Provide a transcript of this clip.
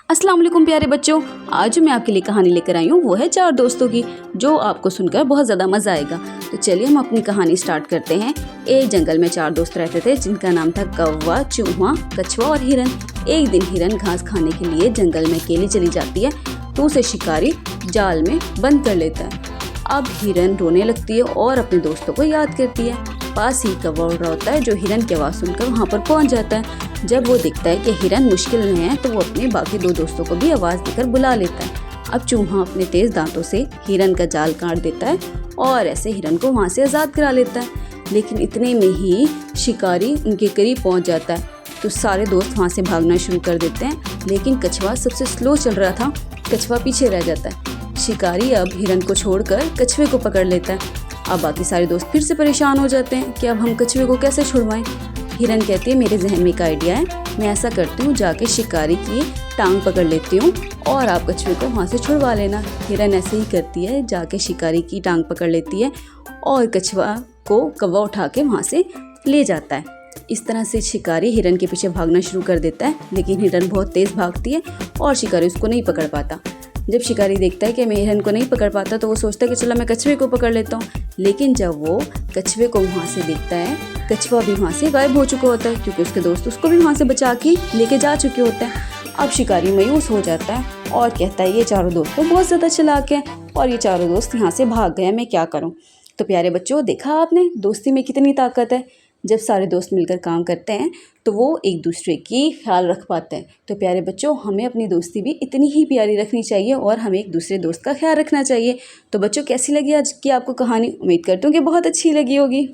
अस्सलाम वालेकुम प्यारे बच्चों, आज मैं आपके लिए कहानी लेकर आई हूँ। वो है चार दोस्तों की, जो आपको सुनकर बहुत ज़्यादा मज़ा आएगा। तो चलिए हम अपनी कहानी स्टार्ट करते हैं। एक जंगल में चार दोस्त रहते थे, जिनका नाम था कौवा, चूहा, कछुआ और हिरन। एक दिन हिरन घास खाने के लिए जंगल में अकेली चली जाती है, तो उसे शिकारी जाल में बंद कर लेता है। अब हिरन रोने लगती है और अपने दोस्तों को याद करती है। पास ही कौवा उड़ रहा होता है, जो हिरन की आवाज़ सुनकर वहाँ पर पहुँच जाता है। जब वो दिखता है कि हिरन मुश्किल में है, तो वो अपने बाकी दो दोस्तों को भी आवाज़ देकर बुला लेता है। अब चूहा अपने तेज़ दांतों से हिरन का जाल काट देता है और ऐसे हिरन को वहाँ से आज़ाद करा लेता है। लेकिन इतने में ही शिकारी उनके करीब पहुँच जाता है, तो सारे दोस्त वहाँ से भागना शुरू कर देते हैं। लेकिन कछुआ सबसे स्लो चल रहा था, कछुआ पीछे रह जाता है। शिकारी अब हिरन को छोड़कर कछुए को पकड़ लेता है। अब बाकी सारे दोस्त फिर से परेशान हो जाते हैं कि अब हम कछुए को कैसे छुड़वाएं। हिरन कहती है, मेरे जहन में एक आइडिया है, मैं ऐसा करती हूँ, जाके शिकारी की टांग पकड़ लेती हूँ और आप कछुए को वहाँ से छुड़वा लेना। हिरन ऐसे ही करती है, जाके शिकारी की टांग पकड़ लेती है और कछुआ को कौवा उठा के वहाँ से ले जाता है। इस तरह से शिकारी हिरन के पीछे भागना शुरू कर देता है, लेकिन हिरन बहुत तेज़ भागती है और शिकारी उसको नहीं पकड़ पाता। जब शिकारी देखता है कि मैं हिरन को नहीं पकड़ पाता, तो वो सोचता है कि चलो मैं कछुए को पकड़ लेता हूँ। लेकिन जब वो कछुए को वहाँ से देखता है, कछुआ भी वहाँ से गायब हो चुका होता है, क्योंकि उसके दोस्त उसको भी वहाँ से बचा के लेके जा चुके होते हैं। अब शिकारी मायूस हो जाता है और कहता है, ये चारों दोस्त तो बहुत ज़्यादा चालाक हैं और ये चारों दोस्त यहाँ से भाग गए, मैं क्या करूँ। तो प्यारे बच्चों, देखा आपने दोस्ती में कितनी ताकत है। जब सारे दोस्त मिलकर काम करते हैं तो वो एक दूसरे की ख्याल रख पाते हैं। तो प्यारे बच्चों, हमें अपनी दोस्ती भी इतनी ही प्यारी रखनी चाहिए और हमें एक दूसरे दोस्त का ख्याल रखना चाहिए। तो बच्चों, कैसी लगी आज की आपको कहानी? उम्मीद करती हूँ कि बहुत अच्छी लगी होगी।